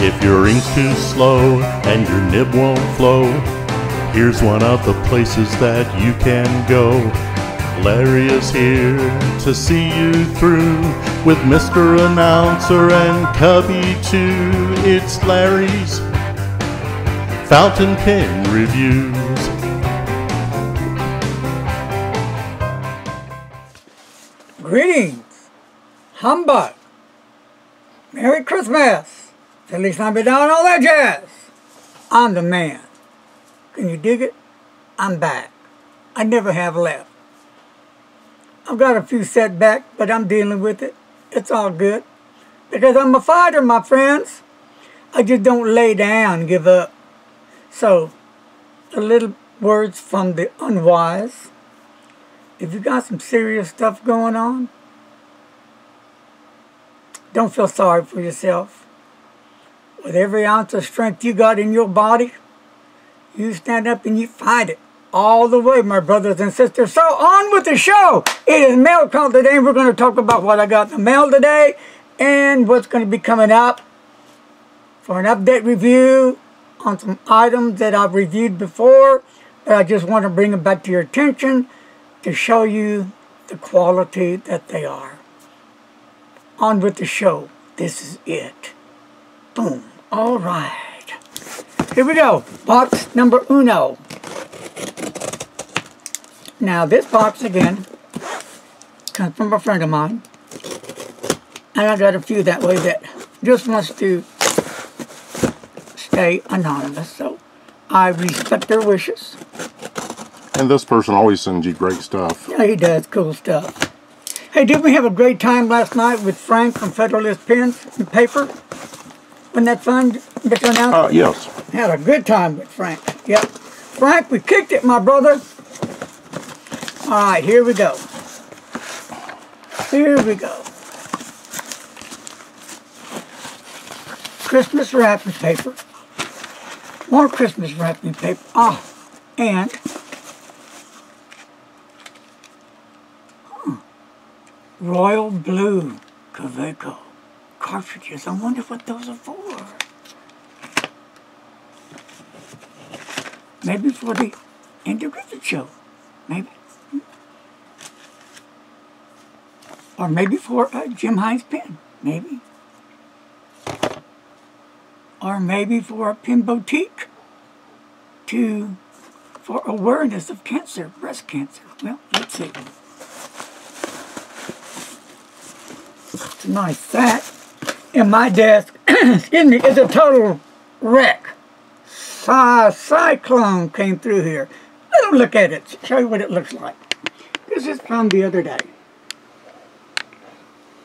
If your ink's too slow and your nib won't flow, here's one of the places that you can go. Larry is here to see you through with Mr. Announcer and Cubby too. It's Larry's Fountain Pen Reviews. Greetings, humbug, Merry Christmas, Feliz Navidad, and all that jazz. I'm the man. Can you dig it? I'm back. I never have left. I've got a few setbacks, but I'm dealing with it. It's all good. Because I'm a fighter, my friends. I just don't lay down and give up. So, a little words from the unwise. If you got some serious stuff going on, don't feel sorry for yourself. With every ounce of strength you got in your body, you stand up and you fight it all the way, my brothers and sisters. So on with the show. It is mail call today, and we're going to talk about what I got in the mail today and what's going to be coming up for an update review on some items that I've reviewed before, but I just want to bring them back to your attention to show you the quality that they are. On with the show. This is it. Boom. All right. Here we go. Box number uno. Now this box again comes from a friend of mine. And I got a few that way that just wants to stay anonymous. So I respect their wishes. And this person always sends you great stuff. Yeah, he does cool stuff. Hey, didn't we have a great time last night with Frank from Federalist Pens and Paper? Wasn't that fun, Mr. Announcer? Yes. Had a good time with Frank. Yep. Frank, we kicked it, my brother. All right, here we go. Here we go. Christmas wrapping paper. More Christmas wrapping paper. Ah, and Royal Blue Kaveco cartridges. I wonder what those are for. Maybe for the Andy Griffith Show. Maybe. Or maybe for Jim Hines' pen. Maybe. Or maybe for a pen boutique for awareness of cancer, breast cancer. Well, let's see. It's a nice set. And my desk, excuse me, is a total wreck. Cyclone came through here. Let me look at it, show you what it looks like. This is from the other day.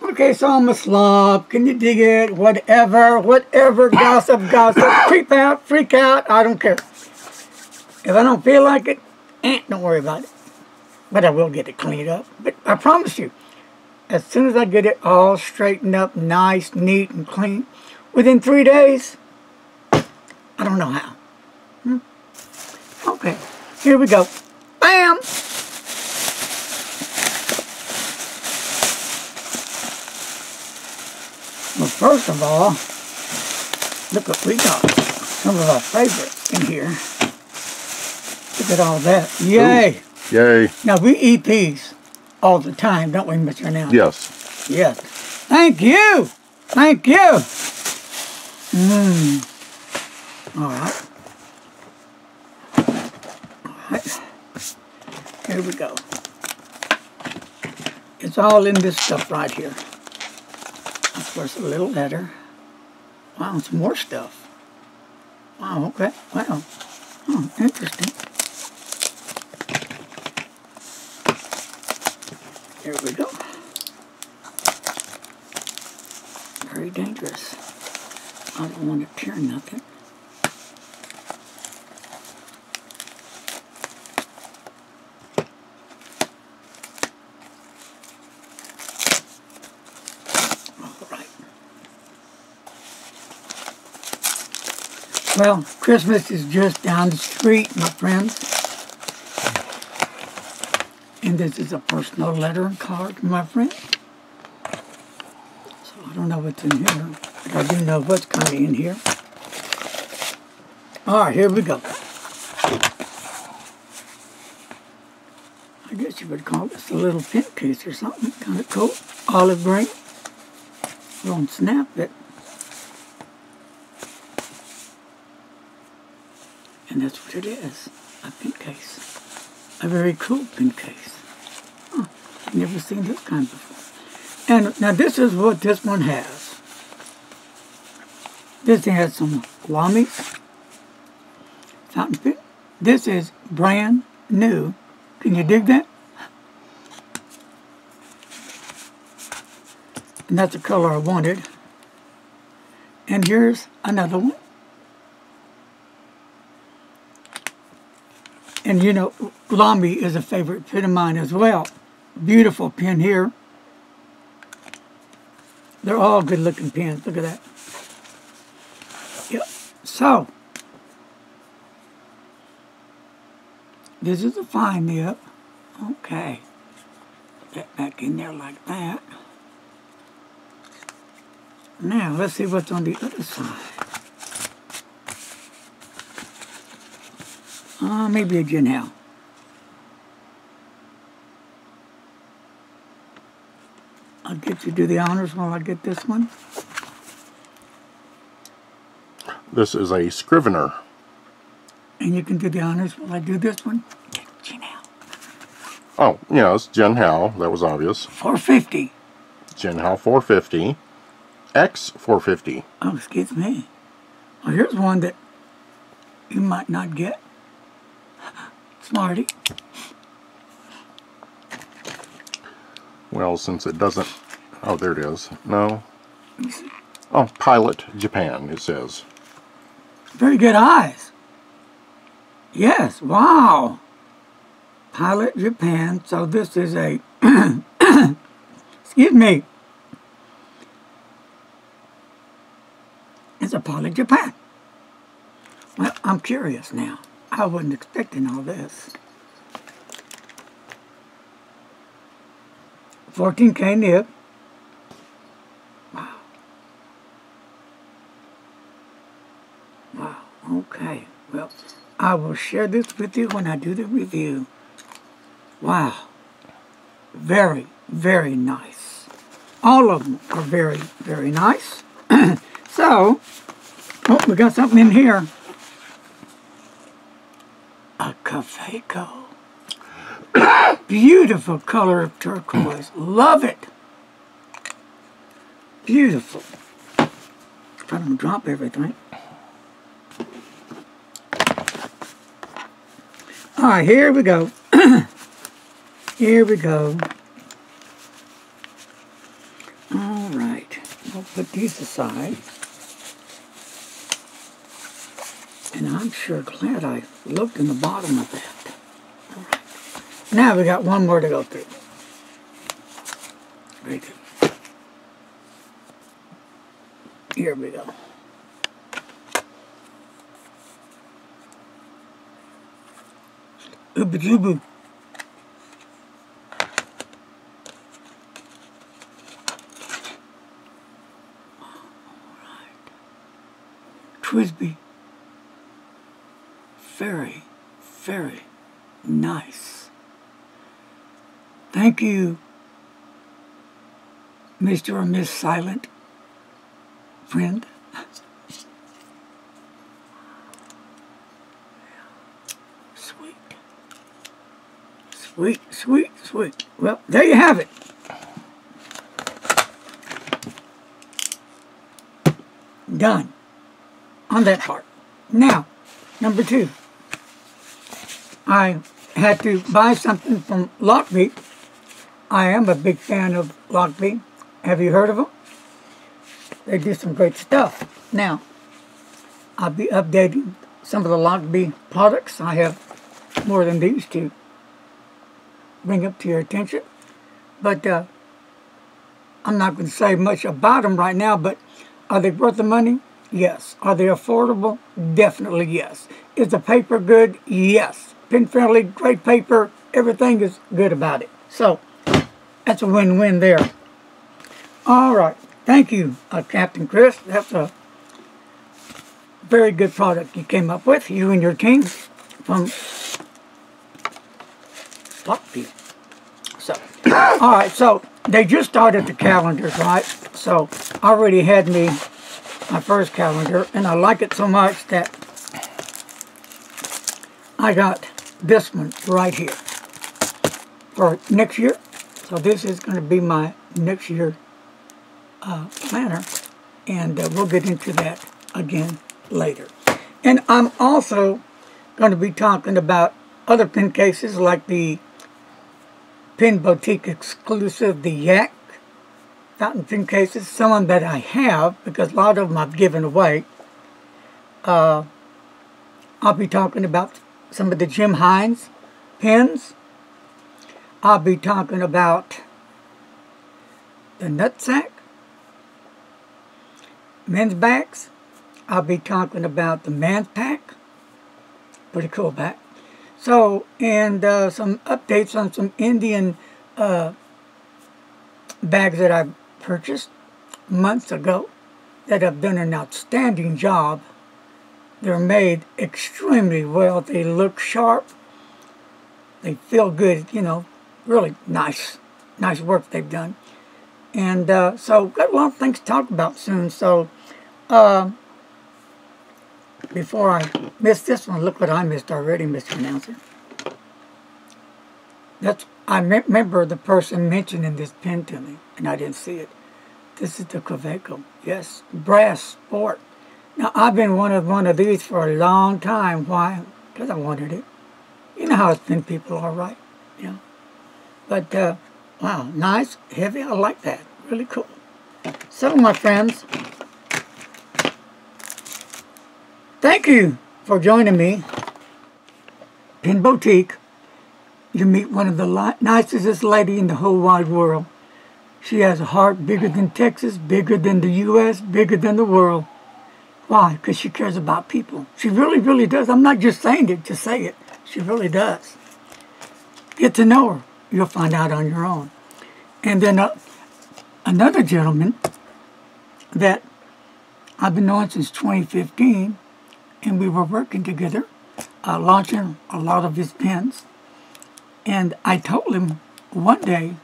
Okay, so I'm a slob. Can you dig it? Whatever, gossip, creep out, freak out, I don't care. If I don't feel like it, don't worry about it. But I will get it cleaned up. But I promise you, as soon as I get it all straightened up, nice, neat, and clean, within 3 days, I don't know how. Okay, here we go. Bam! Well, first of all, look what we got. Some of our favorites in here. Look at all that. Yay! Ooh, yay. Now, we eat these all the time, don't we, Mr. Announcer? Yes. Yes. Thank you! Thank you! All right. All right. Here we go. It's all in this stuff right here. Of course, a little letter. Wow, some more stuff. Wow, okay. Wow. Oh, interesting. Here we go. Very dangerous. I don't want to tear nothing. Well, Christmas is just down the street, my friends. And this is a personal letter and card, my friend. So I don't know what's in here, but I do know what's kind of in here. All right, here we go. I guess you would call this a little pen case or something. Kind of cool. Olive green. Don't snap it. And that's what it is. A pen case. A very cool pen case. Huh. I've never seen this kind before. And now this is what this one has. This thing has some Lamies. Fountain pen. This is brand new. Can you dig that? And that's the color I wanted. And here's another one. And you know, Lamy is a favorite pen of mine as well. Beautiful pen here. They're all good looking pens. Look at that. Yep. So, this is a fine nib. Okay. Put that back in there like that. Now, let's see what's on the other side. Maybe a Jinhao. I'll get you to do the honors while I get this one. This is a Scrivener. And you can do the honors while I do this one. Jinhao. Oh, yes, Jinhao. That was obvious. 450. Jinhao 450. X 450. Oh, excuse me. Well, here's one that you might not get. Smarty. Well, since it doesn't... Oh, there it is. No. Oh, Pilot Japan, it says. Very good eyes. Yes, wow. Pilot Japan. So this is a... excuse me. It's a Pilot Japan. Well, I'm curious now. I wasn't expecting all this. 14K nib. Wow. Wow, okay. Well, I will share this with you when I do the review. Wow. Very, very nice. All of them are very, very nice. So, oh, we got something in here. A Cafeco. Beautiful color of turquoise. Love it. Beautiful. I don't drop everything. All right, here we go. Here we go. All right. We'll put these aside. And I'm sure glad I looked in the bottom of that. All right. Now we got one more to go through. Very good. Here we go. Ooba-dooba. All right. Twisby. Very, very nice. Thank you, Mr. or Miss Silent Friend. Sweet. Sweet, sweet, sweet. Well, there you have it. Done on that part. Now, number 2. I had to buy something from Lockbee. I am a big fan of Lockbee. Have you heard of them? They do some great stuff. Now, I'll be updating some of the Lockbee products. I have more than these to bring up to your attention. But I'm not going to say much about them right now, but are they worth the money? Yes. Are they affordable? Definitely yes. Is the paper good? Yes. Pen friendly, great paper, everything is good about it. So, that's a win-win there. All right. Thank you, Captain Chris. That's a very good product you came up with, you and your team from Lockview. So, all right, so they just started the calendars, right? So I already had me my first calendar, and I like it so much that I got this one right here for next year. So this is going to be my next year planner, and we'll get into that again later. And I'm also going to be talking about other pen cases like the Pen Boutique exclusive, the Yak fountain pen cases, some that I have because a lot of them I've given away. I'll be talking about some of the Jim Hines pens. I'll be talking about the Nutsack men's bags. I'll be talking about the man's pack. Pretty cool bag. So, and some updates on some Indian bags that I purchased months ago that have done an outstanding job. They're made extremely well. They look sharp. They feel good, you know, really nice work they've done. And so got a lot of things to talk about soon. So before I miss this one, look what I missed already, Mr. Announcer. I remember the person mentioning this pen to me, and I didn't see it. This is the Kaweco. Yes, brass sport. Now, I've been wanting one of these for a long time. Why? Because I wanted it. You know how us pen people are, right? Yeah. But, wow, nice, heavy. I like that. Really cool. So, my friends, thank you for joining me. Pen Boutique. You meet one of the nicest lady in the whole wide world. She has a heart bigger than Texas, bigger than the U.S., bigger than the world. Why? Because she cares about people. She really, really does. I'm not just saying it to say it. She really does. Get to know her. You'll find out on your own. And then another gentleman that I've been knowing since 2015, and we were working together, launching a lot of his pens. And I told him one day,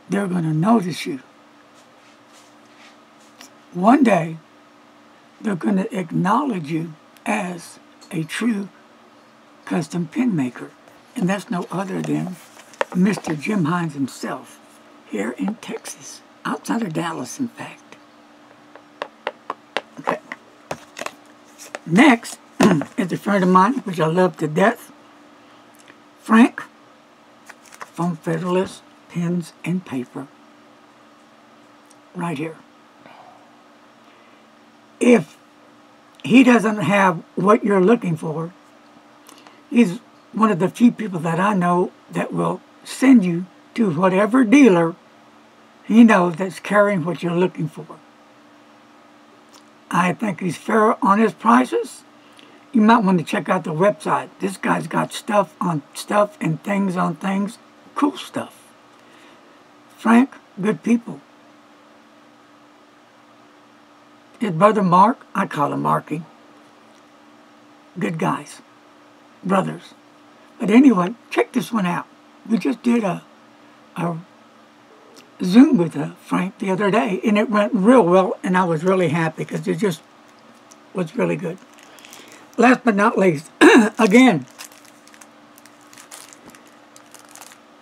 they're going to notice you. One day, they're going to acknowledge you as a true custom pen maker. And that's no other than Mr. Jim Hines himself, here in Texas, outside of Dallas, in fact. Okay. Next is a friend of mine, which I love to death, Frank, from Federalist Pens and Paper, right here. If he doesn't have what you're looking for, he's one of the few people that I know that will send you to whatever dealer he knows that's carrying what you're looking for. I think he's fair on his prices. You might want to check out the website. This guy's got stuff on stuff and things on things. Cool stuff. Frank, good people. His brother Mark, I call him Marky. Good guys. Brothers. But anyway, check this one out. We just did a Zoom with Frank the other day, and it went real well, and I was really happy because it just was really good. Last but not least, again,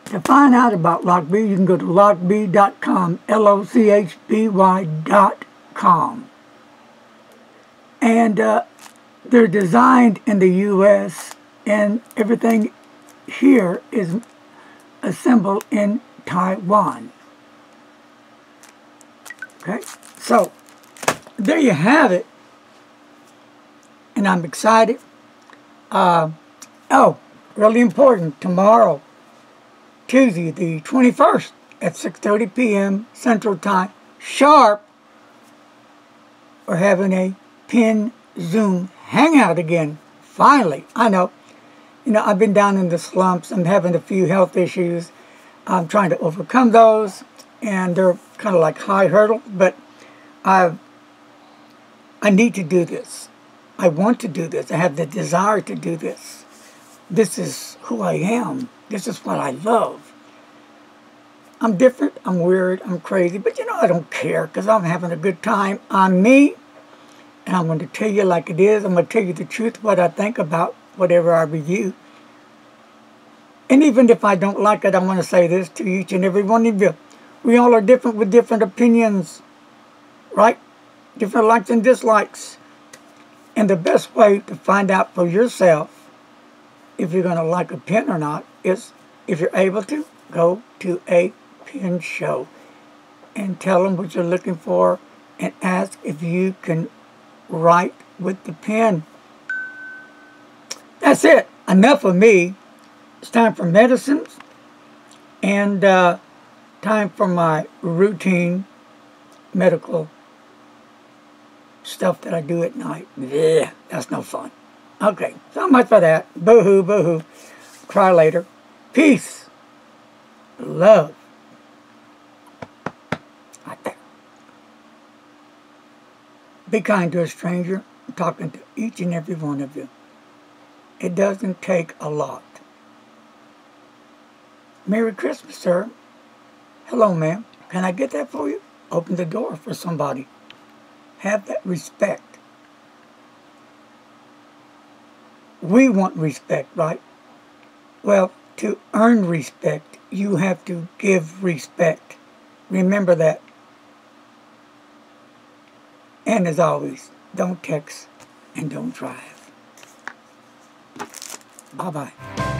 to find out about Lockbee, you can go to lockbee.com, LOCHBY.com. And they're designed in the U.S., and everything here is assembled in Taiwan. Okay, so there you have it. And I'm excited. Oh, really important, tomorrow, Tuesday, the 21st, at 6:30 p.m. Central Time, sharp, we're having a Pen Zoom Hangout again. Finally, I know. You know, I've been down in the slumps. I'm having a few health issues. I'm trying to overcome those, and they're kind of like high hurdle, but I need to do this. I want to do this. I have the desire to do this. This is who I am. This is what I love. I'm different. I'm weird. I'm crazy. But you know, I don't care because I'm having a good time. I'm me. And I'm going to tell you like it is. I'm going to tell you the truth, what I think about whatever I review. And even if I don't like it, I want to say this to each and every one of you. We all are different with different opinions, right? Different likes and dislikes. And the best way to find out for yourself if you're going to like a pen or not is, if you're able to, go to a pen show and tell them what you're looking for and ask if you can write with the pen. That's it. Enough of me. It's time for medicines and time for my routine medical stuff that I do at night. Yeah, that's no fun. Okay, so much for that. Boo-hoo, boo-hoo. Cry later. Peace. Love. Right there. Be kind to a stranger. I'm talking to each and every one of you. It doesn't take a lot. Merry Christmas, sir. Hello, ma'am. Can I get that for you? Open the door for somebody. Have that respect. We want respect, right? Well, to earn respect, you have to give respect. Remember that. And as always, don't text and don't drive. Bye-bye.